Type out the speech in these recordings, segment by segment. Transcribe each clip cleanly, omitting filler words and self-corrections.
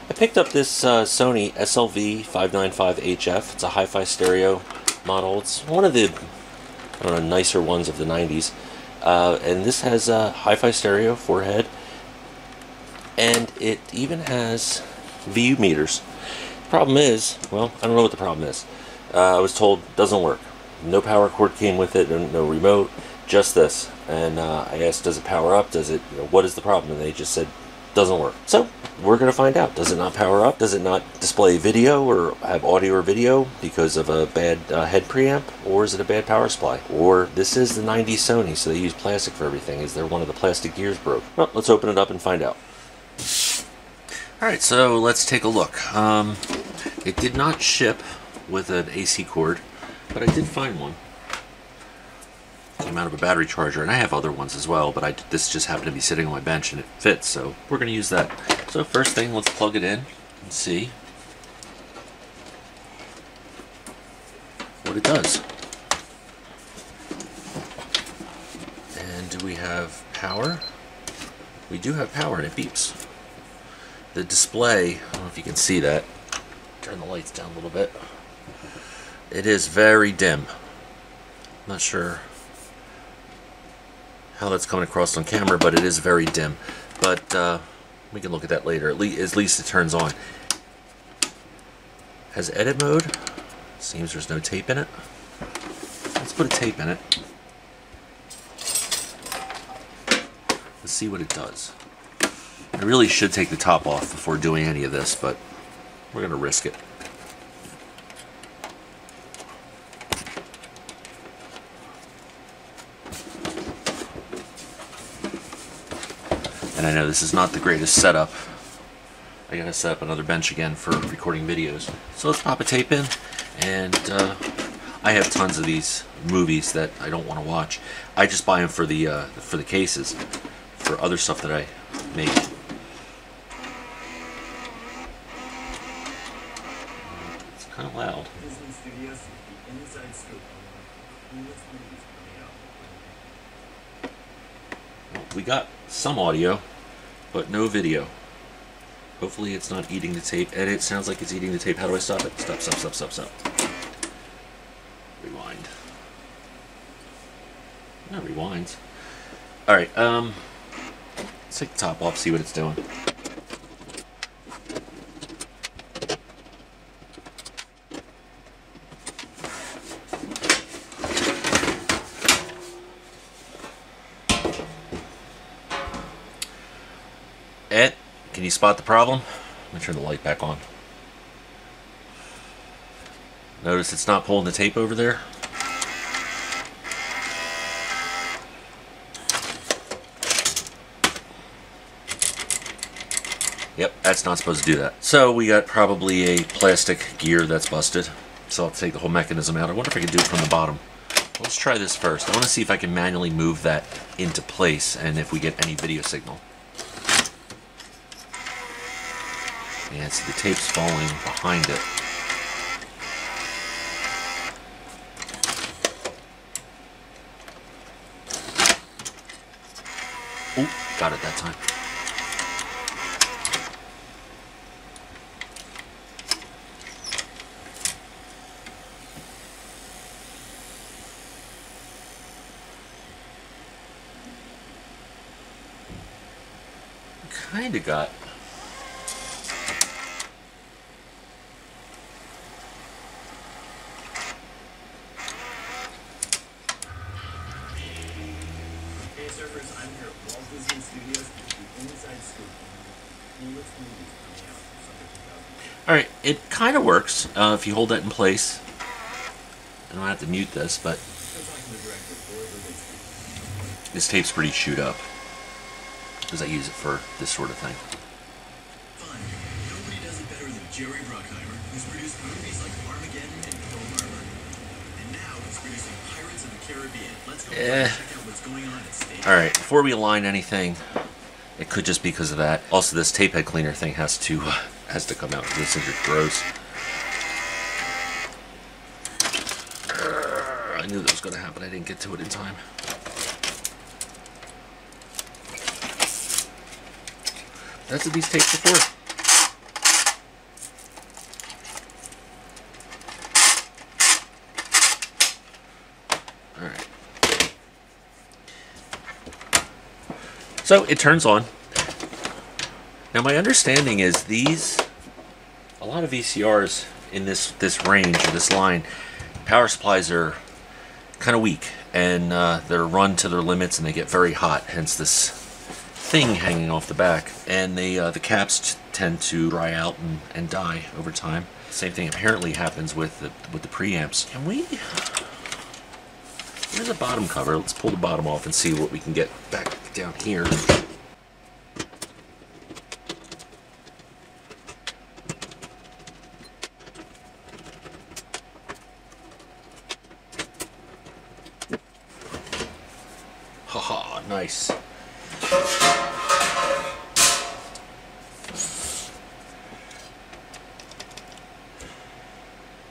I picked up this Sony SLV-595HF. It's a hi-fi stereo model. It's one of the, I don't know, nicer ones of the 90s. And this has a hi-fi stereo, 4-head, and it even has VU meters. The problem is, well, I don't know what the problem is. I was told it doesn't work. No power cord came with it, no remote, just this. And I asked, does it power up? Does it, what is the problem? And they just said, doesn't work. So we're going to find out. Does it not power up? Does it not display video or have audio or video because of a bad head preamp? Or is it a bad power supply? Or this is the 90s Sony, so they use plastic for everything. Is there one of the plastic gears broke? Well, let's open it up and find out. Alright, so let's take a look. It did not ship with an AC cord, but I did find one. Came out of a battery charger, and I have other ones as well, but this just happened to be sitting on my bench and it fits, so we're going to use that. So first thing, let's plug it in and see what it does. And do we have power? We do have power, and it beeps. The display, I don't know if you can see that. Turn the lights down a little bit. It is very dim. I'm not sure how that's coming across on camera, but it is very dim. But we can look at that later. At least it turns on. Has edit mode. Seems there's no tape in it. Let's put a tape in it. Let's see what it does. I really should take the top off before doing any of this, but we're going to risk it. And I know this is not the greatest setup. I gotta set up another bench again for recording videos. So let's pop a tape in, and I have tons of these movies that I don't want to watch. I just buy them for the cases, for other stuff that I make. It's kind of loud. Well, we got some audio, but no video. Hopefully it's not eating the tape. And it sounds like it's eating the tape. How do I stop it? Stop, stop, stop, stop, stop. Rewind. No, rewinds. Alright, let's take the top off, see what it's doing. Ed, can you spot the problem? Let me turn the light back on. Notice it's not pulling the tape over there. Yep, that's not supposed to do that. So we got probably a plastic gear that's busted. So I'll take the whole mechanism out. I wonder if I can do it from the bottom. Let's try this first. I want to see if I can manually move that into place and if we get any video signal. Yeah, see the tape's falling behind it. Oh, got it that time. Kinda got. Hey surfers, I'm here at Walt Disney Studios with the Inside Scoop. Newest movies coming out for summer 2000. Alright, it kind of works if you hold that in place. I don't have to mute this, but this tape's pretty chewed up because I use it for this sort of thing. Fun. Nobody does it better than Jerry Bruckheimer, who's produced movies like Armageddon and Pearl Harbor. And now he's producing Pirates of the Caribbean. Let's go check out what's going on at stage. Alright, before we align anything, it could just be because of that. Also, this tape head cleaner thing has to come out. This thing is gross. I knew that was going to happen. I didn't get to it in time. That's what these tapes are for. So it turns on. Now my understanding is a lot of VCRs in this range, or this line, power supplies are kind of weak, and they're run to their limits and they get very hot, hence this thing hanging off the back. And the caps tend to dry out and die over time. Same thing apparently happens with the preamps. Here's a bottom cover. Let's pull the bottom off and see what we can get back down here. Haha, nice.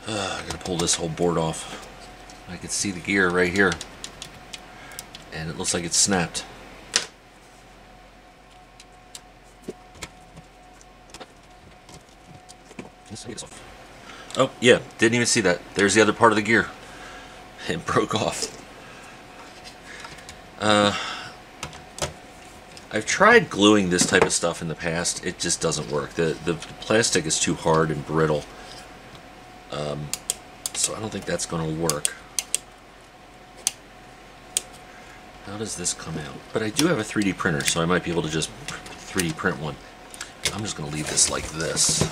I gotta pull this whole board off. I can see the gear right here, and it looks like it's snapped. Oh yeah, didn't even see that. There's the other part of the gear. It broke off. I've tried gluing this type of stuff in the past. It just doesn't work. The plastic is too hard and brittle. So I don't think that's going to work. How does this come out? But I do have a 3D printer, so I might be able to just 3D print one. I'm just going to leave this like this.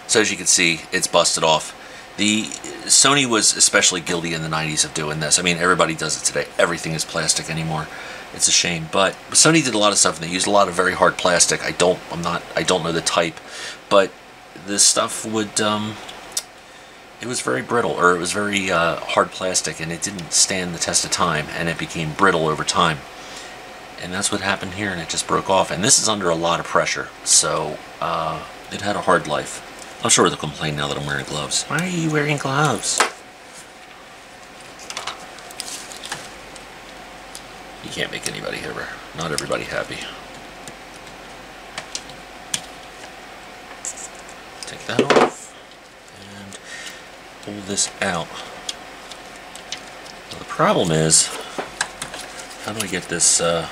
So as you can see, it's busted off. The Sony was especially guilty in the 90s of doing this. I mean, everybody does it today. Everything is plastic anymore. It's a shame. But Sony did a lot of stuff, and they used a lot of very hard plastic. I don't know the type, but this stuff would it was very brittle, or it was very hard plastic, and it didn't stand the test of time, and it became brittle over time. And that's what happened here, and it just broke off. And this is under a lot of pressure, so it had a hard life. I'm sure they'll complain now that I'm wearing gloves. Why are you wearing gloves? You can't make anybody ever, not everybody happy. Take that off and pull this out. Now the problem is, how do I get this? I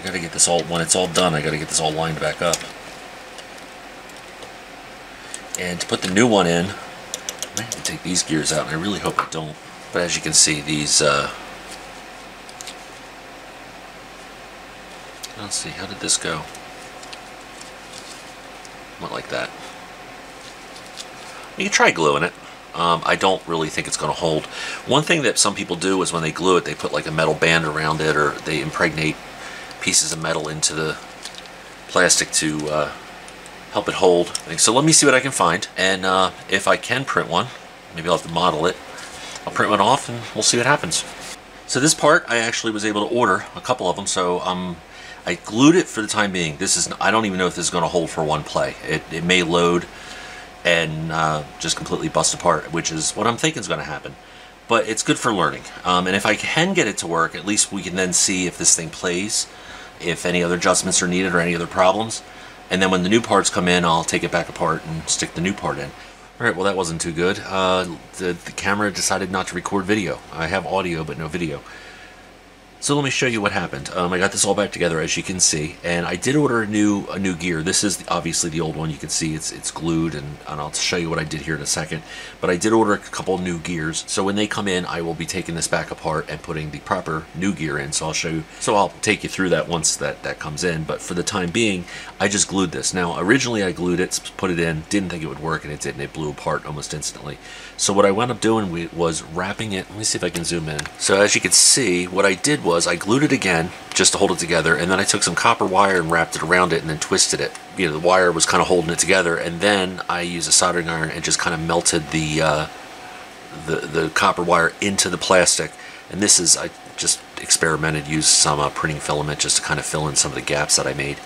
gotta get this all, when it's all done, I gotta get this all lined back up. And to put the new one in, I might have to take these gears out, and I really hope I don't. But as you can see, these, let's see, how did this go? Went like that. You can try gluing it. I don't really think it's going to hold. One thing that some people do is when they glue it, they put like a metal band around it, or they impregnate pieces of metal into the plastic to help it hold. So let me see what I can find, and if I can print one, maybe I'll have to model it. I'll print one off and we'll see what happens. So this part I actually was able to order a couple of them, so I glued it for the time being. This is, I don't even know if this is going to hold for one play. It may load and just completely bust apart, which is what I'm thinking is going to happen. But it's good for learning. And if I can get it to work, at least we can then see if this thing plays, if any other adjustments are needed or any other problems. And then when the new parts come in, I'll take it back apart and stick the new part in. Alright, well that wasn't too good. The camera decided not to record video. I have audio but no video. So let me show you what happened. I got this all back together, as you can see, and I did order a new gear. This is obviously the old one. You can see it's glued, and I'll show you what I did here in a second. But I did order a couple new gears. So when they come in, I will be taking this back apart and putting the proper new gear in. So I'll show you. So I'll take you through that once that comes in. But for the time being, I just glued this. Now originally I glued it, put it in, didn't think it would work, and it didn't. It blew apart almost instantly. So what I wound up doing was wrapping it. Let me see if I can zoom in. So as you can see, what I did was I glued it again just to hold it together, and then I took some copper wire and wrapped it around it and then twisted it. You know, the wire was kind of holding it together, and then I used a soldering iron and just kind of melted the copper wire into the plastic. And this is, I just experimented, used some printing filament just to kind of fill in some of the gaps that I made.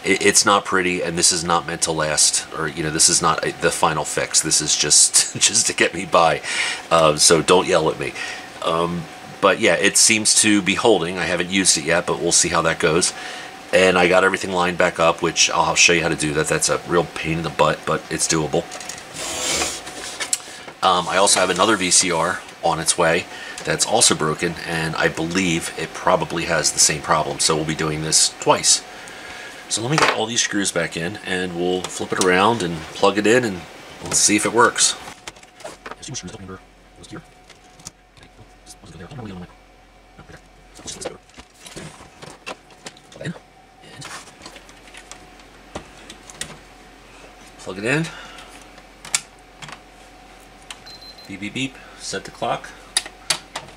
It's not pretty, and this is not meant to last, or you know, this is not the final fix. This is just just to get me by. So don't yell at me. But yeah, it seems to be holding. I haven't used it yet, but we'll see how that goes. And I got everything lined back up, which I'll show you how to do that. That's a real pain in the butt, but it's doable. I also have another VCR on its way that's also broken, and I believe it probably has the same problem, so we'll be doing this twice. So let me get all these screws back in, and we'll flip it around and plug it in, and let's see if it works. Plug it in. Beep, beep, beep. Set the clock.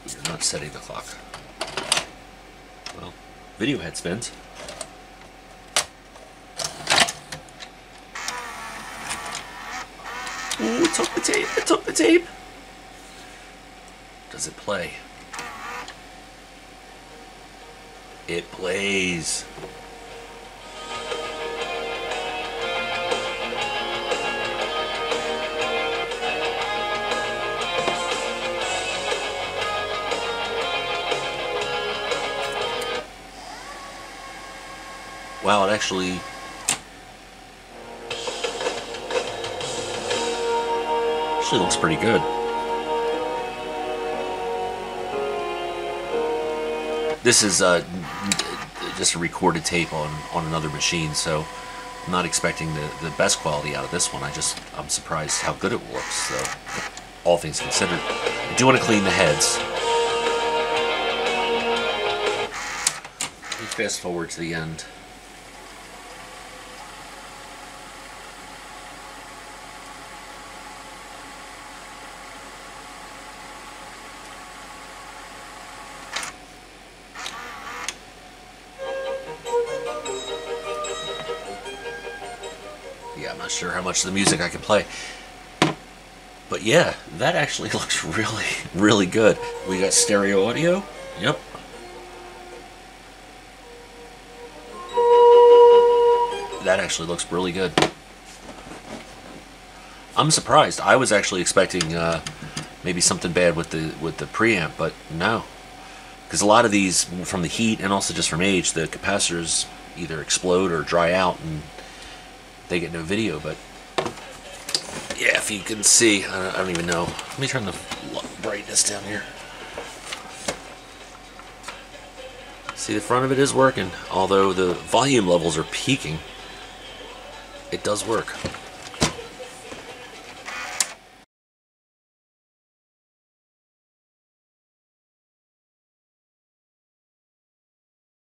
You're not setting the clock. Well, video head spins. Ooh, it took the tape. It took the tape. Does it play? It plays. Wow, it actually looks pretty good. This is just a recorded tape on another machine, so I'm not expecting the best quality out of this one. I'm surprised how good it looks, so all things considered. I do want to clean the heads. Let me fast forward to the end. Yeah, I'm not sure how much of the music I can play. But yeah, that actually looks really, really good. We got stereo audio. Yep. That actually looks really good. I'm surprised. I was actually expecting maybe something bad with the preamp, but no. Because a lot of these, from the heat and also just from age, the capacitors either explode or dry out and they get no video. But yeah, if you can see, I don't even know. Let me turn the brightness down here. See, the front of it is working, although the volume levels are peaking. It does work.